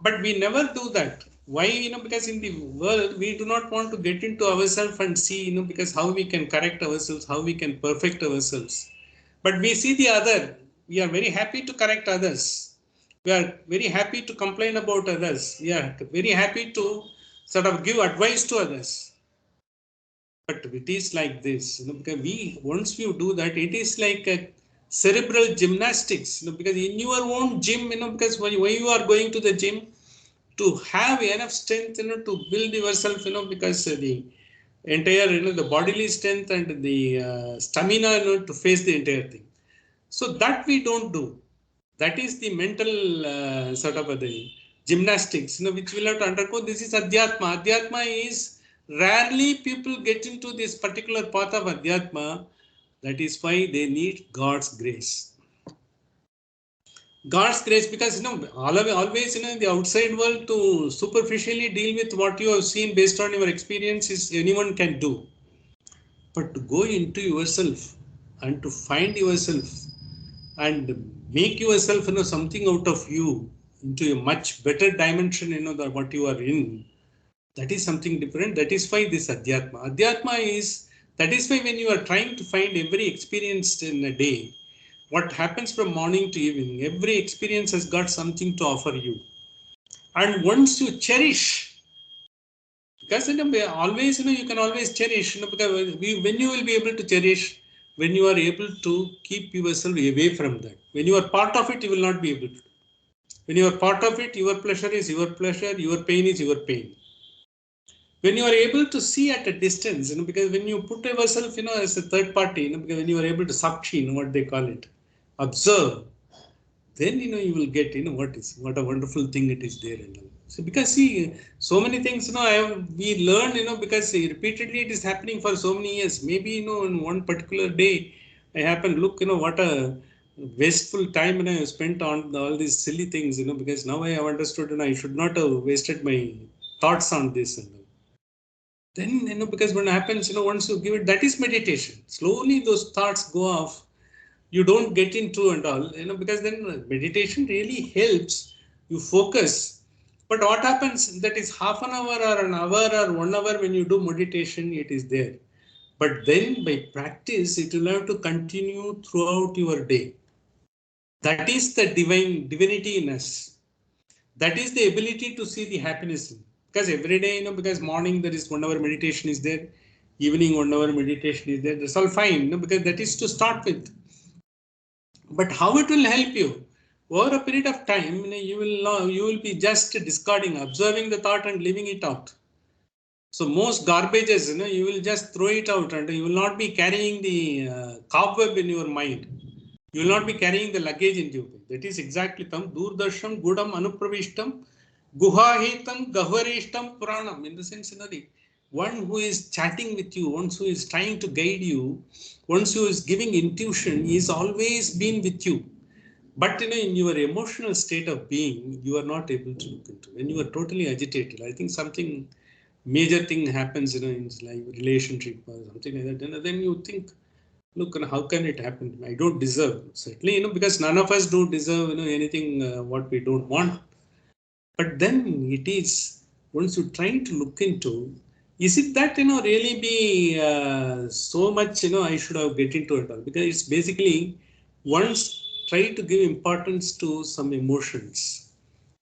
But we never do that. Why? Because in the world, we do not want to get into ourselves and see, because how we can correct ourselves, how we can perfect ourselves. But we see the other. We are very happy to correct others. We are very happy to complain about others. We are very happy to sort of give advice to others. But it is like this, because once you do that, it is like a cerebral gymnastics, because in your own gym, because when you are going to the gym, to have enough strength, to build yourself, because the entire, the bodily strength and the stamina, to face the entire thing. So that we don't do. That is the mental sort of the gymnastics, which we'll have to undergo. This is Adhyatma. Adhyatma is, rarely people get into this particular path of Adhyatma. That is why they need God's grace. God's grace, because always in the outside world, to superficially deal with what you have seen based on your experiences, anyone can do. But to go into yourself and to find yourself and make yourself, something out of you into a much better dimension, than what you are in. That is something different. That is why this Adhyatma. Adhyatma is, that is why when you are trying to find every experience in a day, what happens from morning to evening, every experience has got something to offer you. And once you cherish, because always, you can always cherish, because when you will be able to cherish, when you are able to keep yourself away from that. When you are part of it, you will not be able to. When you are part of it, your pleasure is your pleasure, your pain is your pain. When you are able to see at a distance, because when you put yourself, as a third party, because when you are able to sakshi, what they call it, observe, then you will get what a wonderful thing it is there. So because see, so many things we learn, because repeatedly it is happening for so many years. Maybe in one particular day I happen look, what a wasteful time I spent on all these silly things, because now I have understood and I should not have wasted my thoughts on this. Then because what happens, once you give it, that is meditation. Slowly those thoughts go off, you don't get into and all, because then meditation really helps you focus. But what happens, that is half an hour or an hour or 1 hour when you do meditation, it is there. But then by practice, it will have to continue throughout your day. That is the divinity in us. That is the ability to see the happiness. Because every day, because morning there is 1 hour meditation is there, evening 1 hour meditation is there, that's all fine, because that is to start with. But how it will help you? Over a period of time, you will be just discarding, observing the thought and leaving it out. So most garbages, you will just throw it out and you will not be carrying the cobweb in your mind. You will not be carrying the luggage into you. That is exactly tam durdarsham gudam anupravishtam guhahitam gavarishtam puranam. In the sense, one who is chatting with you, one who is trying to guide you, one who is giving intuition, is always been with you. But in your emotional state of being, you are not able to look into. When you are totally agitated, I think something major thing happens, in like relationship or something like that. Then you think, look, how can it happen? I don't deserve. Certainly, because none of us do deserve, anything what we don't want. But then it is, once you try to look into, is it that, really be so much, I should have get into it all? Because it's basically once try to give importance to some emotions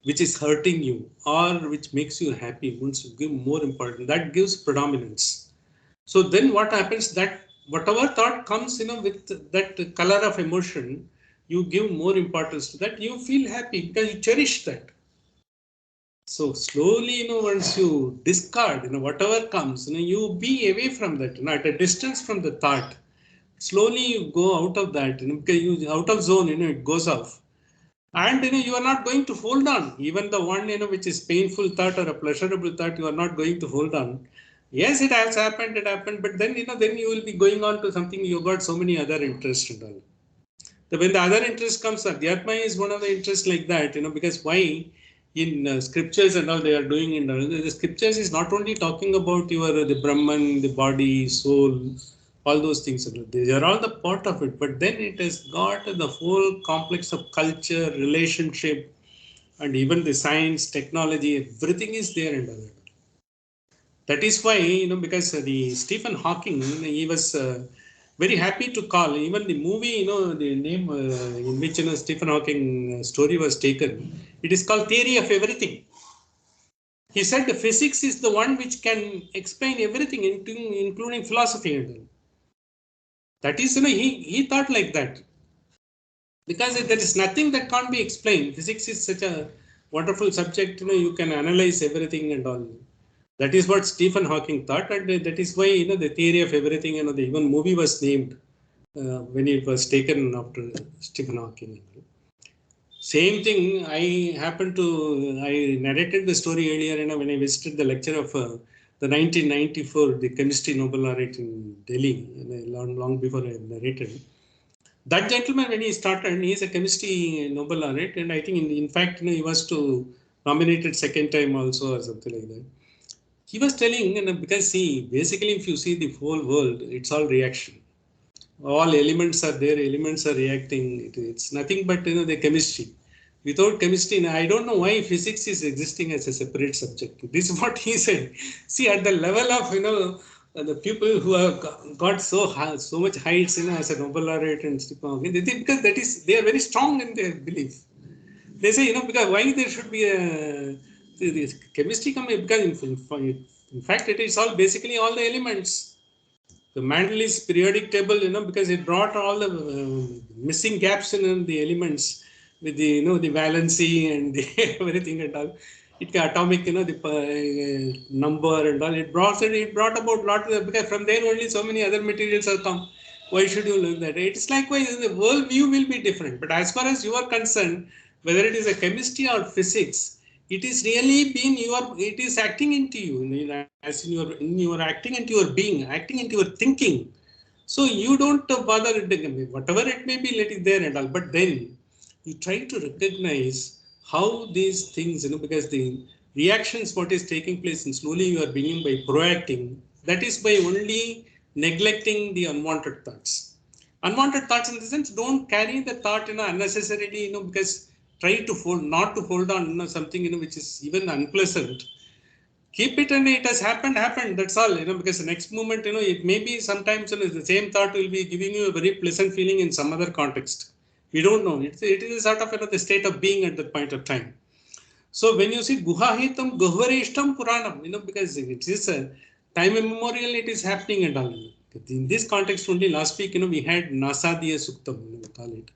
which is hurting you or which makes you happy. Once you give more importance, that gives predominance. So then what happens, that whatever thought comes, with that color of emotion, you give more importance to that. You feel happy because you cherish that. So slowly, once you discard, whatever comes, you be away from that, at a distance from the thought. Slowly you go out of that, because you out of zone, it goes off. And you are not going to hold on. Even the one, which is painful thought or a pleasurable thought, you are not going to hold on. Yes, it has happened, but then, then you will be going on to something, you got so many other interests and all. When the other interest comes, Adhyatma is one of the interests like that, because why in scriptures and all they are doing in the scriptures is not only talking about your the Brahman, the body, soul, all those things. They are all the part of it, but then it has got the whole complex of culture, relationship, and even the science, technology, everything is there in that. That is why, because the Stephen Hawking, he was very happy to call, even the movie, the name in which Stephen Hawking story was taken, it is called Theory of Everything. He said the physics is the one which can explain everything, including philosophy. And that is, he thought like that. Because there is nothing that can't be explained. Physics is such a wonderful subject, you can analyze everything and all. That is what Stephen Hawking thought, and that is why, the theory of everything, the even movie was named when it was taken after Stephen Hawking. Same thing, I narrated the story earlier, when I visited the lecture of the 1994, the chemistry Nobel laureate in Delhi, long before I narrated. That gentleman, when he started, he is a chemistry Nobel laureate, and I think in fact, he was to nominated second time also or something like that. He was telling, because see, basically, if you see the whole world, it's all reaction. All elements are there, elements are reacting. It's nothing but, the chemistry. Without chemistry, I don't know why physics is existing as a separate subject. This is what he said. See, at the level of, the people who have got so high, so much heights, as a Nobel laureate and Stephen Hawking, because that is, they are very strong in their belief. They say, because why there should be a this chemistry coming, because in fact it is all basically all the elements. The Mandel's periodic table, because it brought all the missing gaps in the elements with the, the valency and the everything and all. It atomic, the number and all. It brought about lot of, because from there only so many other materials have come. Why should you learn that? It's likewise, the world view will be different. But as far as you are concerned, whether it is a chemistry or physics, it is really been it is acting into you, as in your acting into your being, acting into your thinking. So you don't bother whatever it may be, let it there and all. But then you try to recognize how these things, because the reactions, what is taking place, and slowly you are beginning by proacting. That is by only neglecting the unwanted thoughts. Unwanted thoughts in the sense, don't carry the thought, unnecessarily, because try to not to hold on, something, which is even unpleasant. Keep it, and it has happened, that's all, because the next moment, it may be sometimes, the same thought will be giving you a very pleasant feeling in some other context. You don't know. It is a sort of, the state of being at that point of time. So when you see Guhahitam Gahvarishtam Puranam, because it is a time immemorial, it is happening and all. In this context only, last week, we had Nasadiya Suktam, we call it.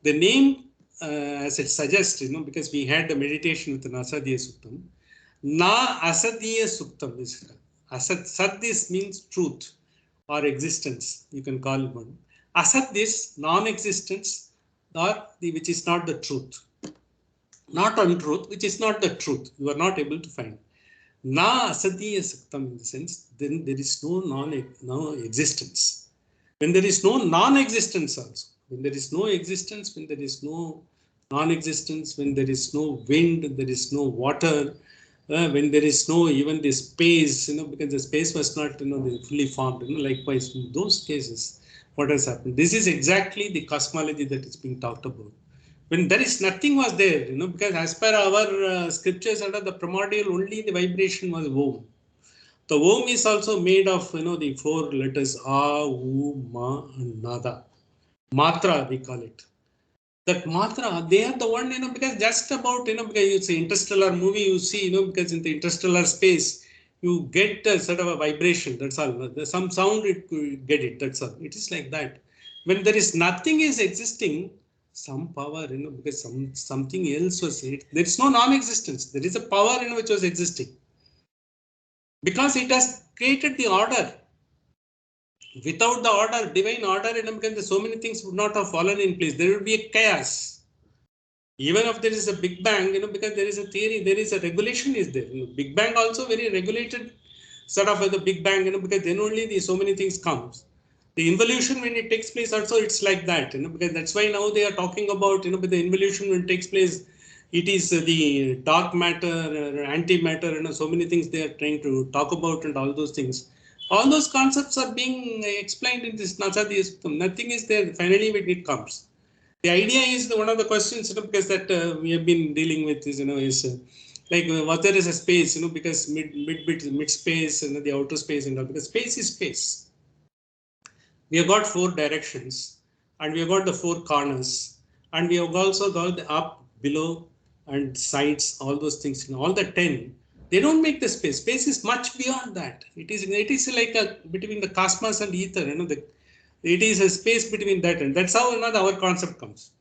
The name, as it suggests, because we had the meditation with the Nasadiya Suktam. Na Asadiya Suktam is Asad. Sad, this means truth or existence, you can call it one. Asad, this non-existence, or which is not the truth. Not untruth, which is not the truth. You are not able to find. Na Asadiya Suktam, in the sense, then there is no existence. When there is no non-existence also, when there is no existence, when there is no non-existence, when there is no wind, there is no water, when there is no even the space, because the space was not, fully formed, likewise in those cases, what has happened? This is exactly the cosmology that is being talked about. When there is nothing was there, because as per our scriptures under the primordial, only the vibration was Om. The Om is also made of, the four letters A, U, Ma, and Nada. Matra, we call it. That Matra, they are the one, because just about, because you see interstellar movie, you see, because in the interstellar space, you get a sort of a vibration, that's all. There's some sound, you get it, that's all. It is like that. When there is nothing is existing, some power, because something else was it. There is no non-existence. There is a power, which was existing. Because it has created the order. Without the order, divine order, because so many things would not have fallen in place. There would be a chaos. Even if there is a Big Bang, because there is a theory, there is a regulation is there. Big Bang also very regulated sort of the Big Bang, because then only so many things comes. The involution when it takes place also, it's like that, because that's why now they are talking about, but the involution when it takes place, it is the dark matter, antimatter, so many things they are trying to talk about and all those things. All those concepts are being explained in this Nasadiya Suktam. Nothing is there finally when it comes. The idea is one of the questions, because that we have been dealing with is, like what there is a space, because mid space and the outer space and all, because space is space. We have got four directions, and we have got the four corners, and we have also got the up, below, and sides, all those things, all the 10. They don't make the space. Space is much beyond that. It is like between the cosmos and ether, it is a space between that, and that's how our concept comes.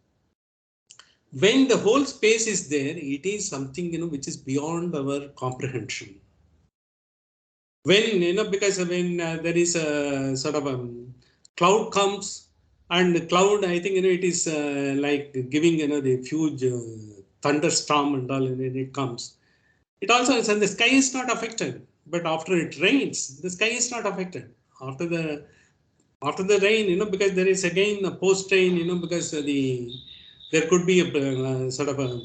When the whole space is there, it is something, which is beyond our comprehension. When, because when there is a sort of a cloud comes, and the cloud, I think, it is like giving, the huge thunderstorm and all, and it comes. It also is, and the sky is not affected, but after it rains, the sky is not affected. After the rain, because there is again a post rain, because there could be a sort of a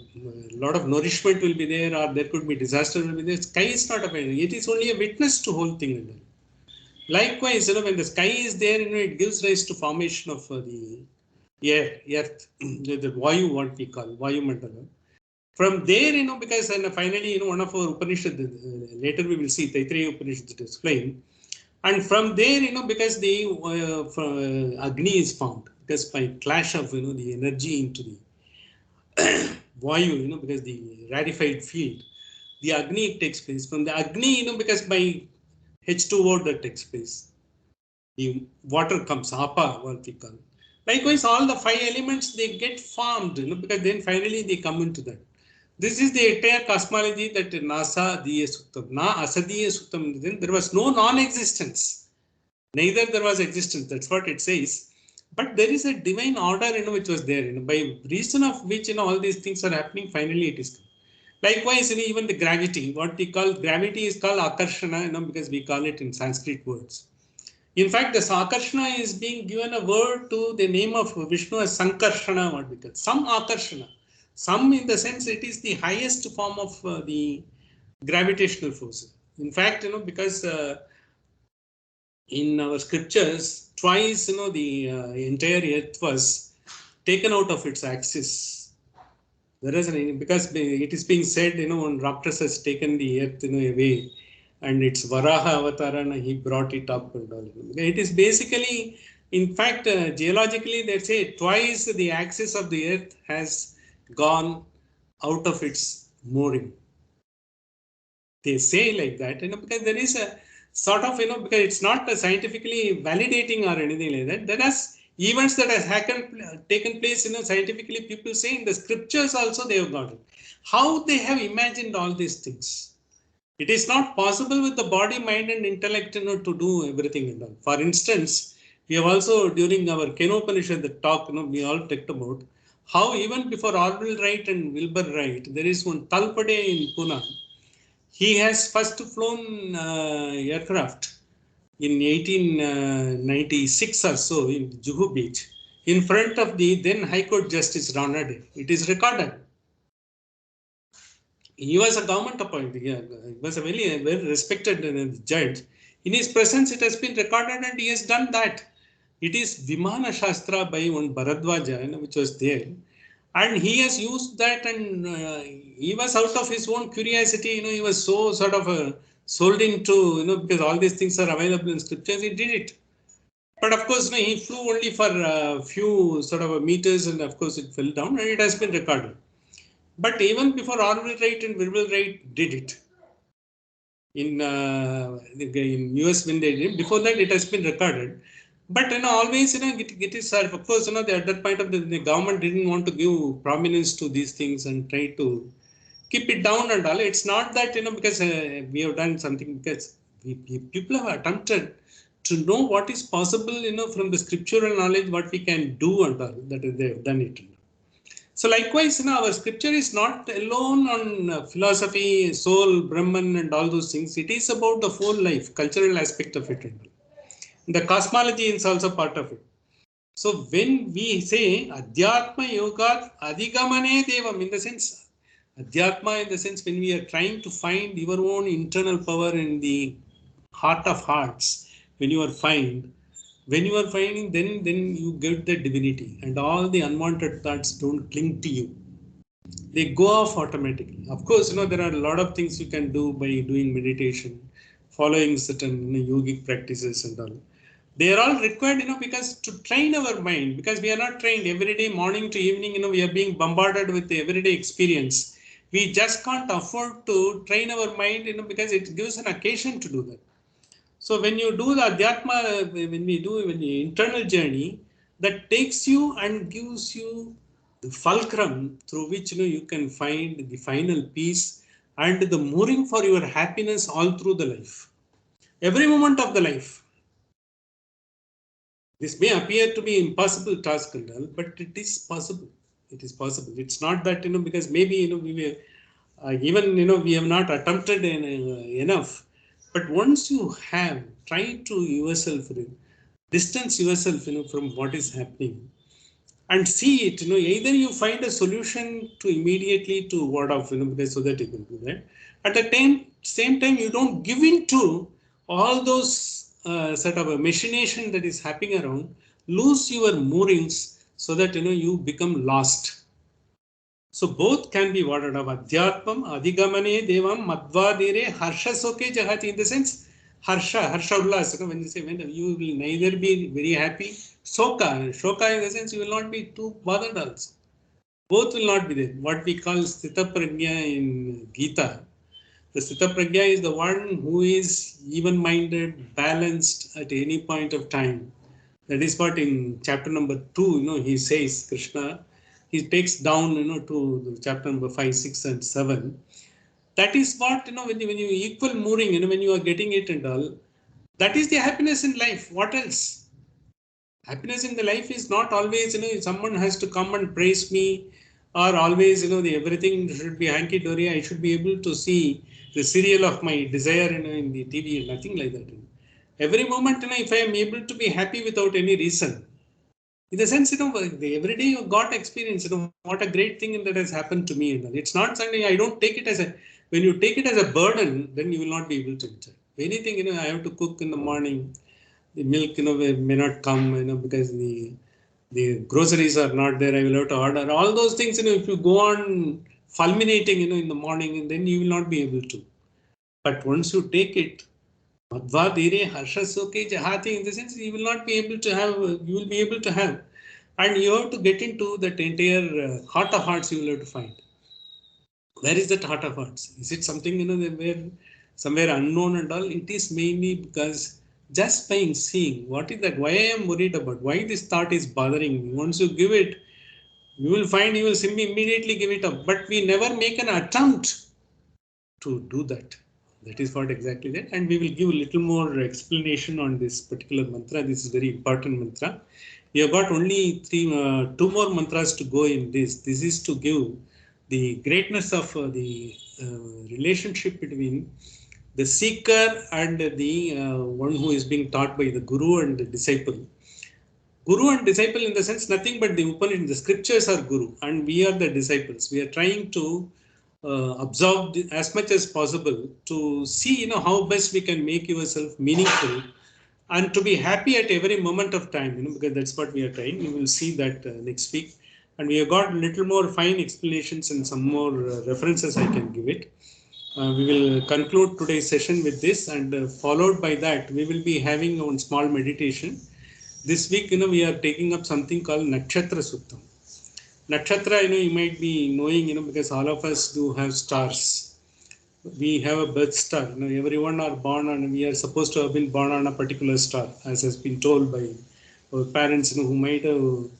lot of nourishment will be there, or there could be disaster will be there. Sky is not affected. It is only a witness to whole thing. Likewise, when the sky is there, it gives rise to formation of the earth, the Vayu, what we call Vayu Mandala. From there, because finally, one of our Upanishad, later we will see, Taittiriya Upanishad to explain. And from there, because the Agni is formed, because by clash of, the energy into the Vayu, because the ratified field, the Agni takes place. From the Agni, because by H2O that takes place, the water comes, Apa, what we call. Likewise, all the 5 elements, they get formed, because then finally they come into that. This is the entire cosmology that Nasa Diya Suktam. Na Asadiya Suktam. Then there was no non-existence. Neither there was existence. That's what it says. But there is a divine order, which was there, by reason of which, all these things are happening. Finally, it is. Likewise, even the gravity. What we call gravity is called Akarshana, because we call it in Sanskrit words. In fact, the Sakarshana is being given a word to the name of Vishnu as Sankarshana, what we call some Akarshana. Some in the sense it is the highest form of the gravitational force. In fact, because in our scriptures, twice, the entire earth was taken out of its axis. There is because it is being said, when Rakshas has taken the earth, away, and it's Varaha Avatarana, he brought it up and all. It is basically, in fact, geologically, they say twice the axis of the earth has gone out of its mooring. They say like that, because there is a sort of, because it's not scientifically validating or anything like that. There are events that has taken place, scientifically, people say in the scriptures also they have got it. How they have imagined all these things. It is not possible with the body, mind and intellect, to do everything in them. For instance, we have also during our Kathopanishad the talk, we all talked about how even before Orville Wright and Wilbur Wright, there is one Talpade in Pune. He has first flown aircraft in 1896 or so in Juhu Beach in front of the then High Court Justice Ranade. It is recorded. He was a government appointee. He was a very well respected judge. In his presence, it has been recorded, and he has done that. It is Vimana Shastra by one Bharadwaja, which was there, and he has used that, and he was out of his own curiosity. He was so sort of sold into, because all these things are available in scriptures. He did it. But of course, he flew only for a few sort of meters, and of course, it fell down, and it has been recorded. But even before Orville Wright and Wilbur Wright did it in US when they did, before that it has been recorded. But always it is of course at that point of the government didn't want to give prominence to these things and try to keep it down and all. It's not that because we have done something, because people have attempted to know what is possible from the scriptural knowledge, what we can do and all, that they have done it. So likewise, our scripture is not alone on philosophy, soul, Brahman and all those things. It is about the whole life, cultural aspect of it. The cosmology is also part of it. So when we say Adhyatma Yoga Adhigamane Devam, in the sense, Adhyatma in the sense when we are trying to find your own internal power in the heart of hearts, when you are finding, then you get the divinity, and all the unwanted thoughts don't cling to you. They go off automatically. Of course, there are a lot of things you can do by doing meditation, following certain yogic practices and all. They are all required, because to train our mind, because we are not trained every day, morning to evening, we are being bombarded with the everyday experience. We just can't afford to train our mind, because it gives an occasion to do that. So when you do the Adhyatma, when the internal journey, that takes you and gives you the fulcrum through which you can find the final peace and the mooring for your happiness all through the life. Every moment of the life. This may appear to be impossible task and all, but it is possible. It is possible. It's not that because maybe we were even we have not attempted enough. But once you have tried to yourself, distance yourself, from what is happening, and see it, either you find a solution to immediately to ward off, because so that you can do that. At the same time, you don't give in to all those sort of a machination that is happening around. Lose your moorings, so that you become lost. So both can be worded of Adhyatmam, Adhigamane Devam, Madhvadire, Harsha Soke Jahati, in the sense, Harsha Ullas. When you say, when you will neither be very happy, Shoka in the sense, you will not be too bothered also. Both will not be there. What we call Sthita Prajna in Gita. The Sthita Prajna is the one who is even-minded, balanced at any point of time. That is what in chapter number 2, he says, Krishna, he takes down, to the chapter number 5, 6, and 7. That is what, when you equal moving, when you are getting it and all, that is the happiness in life. What else? Happiness in the life is not always, someone has to come and praise me, or always, everything should be hanky-dory. I should be able to see the serial of my desire, in the TV, nothing like that. Every moment, if I am able to be happy without any reason, in the sense, every day you got experience, what a great thing that has happened to me. It's not something I don't take it as a, when you take it as a burden, then you will not be able to enjoy. Anything, I have to cook in the morning, the milk, may not come, because the groceries are not there, I will have to order. All those things, if you go on fulminating, in the morning, and then you will not be able to. But once you take it, Madhva Dhire Harsha Soke Jahati, in the sense you will not be able to have, you will be able to have. And you have to get into that entire heart of hearts you will have to find. Where is that heart of hearts? Is it something, where somewhere unknown and all? It is mainly because just by seeing, what is that? Why I am worried about? Why this thought is bothering me? Once you give it, you will find you will simply immediately give it up. But we never make an attempt to do that. That is what exactly that. And we will give a little more explanation on this particular mantra. This is very important mantra. We have got only two more mantras to go in this. This is to give the greatness of the relationship between the seeker and the one who is being taught by the guru and the disciple. Guru and disciple, in the sense, nothing but the Upanishad, the scriptures are guru, and we are the disciples. We are trying to absorb as much as possible to see, how best we can make yourself meaningful and to be happy at every moment of time, because that's what we are trying. We will see that next week. And we have got a little more fine explanations and some more references I can give it. We will conclude today's session with this, and followed by that, we will be having one small meditation. This week, we are taking up something called Nakshatra Suttam. Nakshatra, you might be knowing, because all of us do have stars. We have a birth star. Everyone are born on, we are supposed to have been born on a particular star, as has been told by our parents, who might have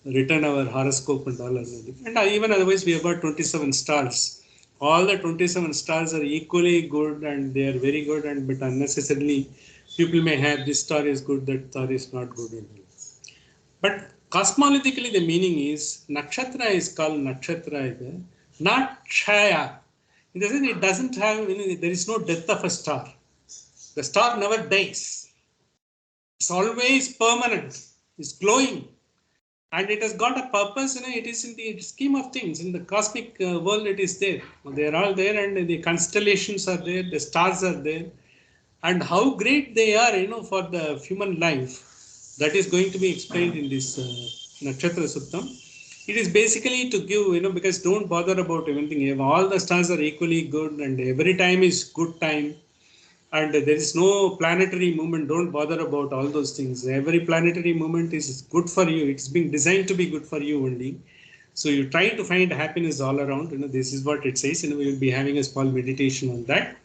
written our horoscope and all. And even otherwise, we have got 27 stars. All the 27 stars are equally good, and they are very good, and but unnecessarily people may have this star is good, that star is not good. But cosmologically, the meaning is nakshatra is called nakshatra, not chaya. In the sense, it doesn't have, there is no death of a star. The star never dies. It's always permanent. It's glowing. And it has got a purpose, it is in the scheme of things. In the cosmic world, it is there. They are all there, and the constellations are there, the stars are there. And how great they are, for the human life, that is going to be explained in this Nakshatra Suttam. It is basically to give, because don't bother about everything. All the stars are equally good, and every time is good time. And there is no planetary movement. Don't bother about all those things. Every planetary movement is good for you. It's being designed to be good for you only. So you try to find happiness all around. This is what it says. We will be having a small meditation on that.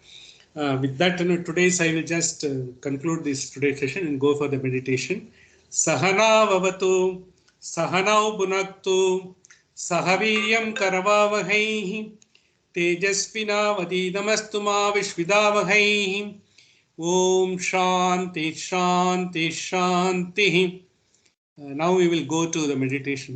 With that, today's I will just conclude this today's session and go for the meditation. Sahana vavatu, sahanau bunaktu, sahaviryam karavavahaihi, तेजस्विनावतीतमस्तु मा विश्विदावहैः. Om Shanti Shanti Shanti. Now we will go to the meditation.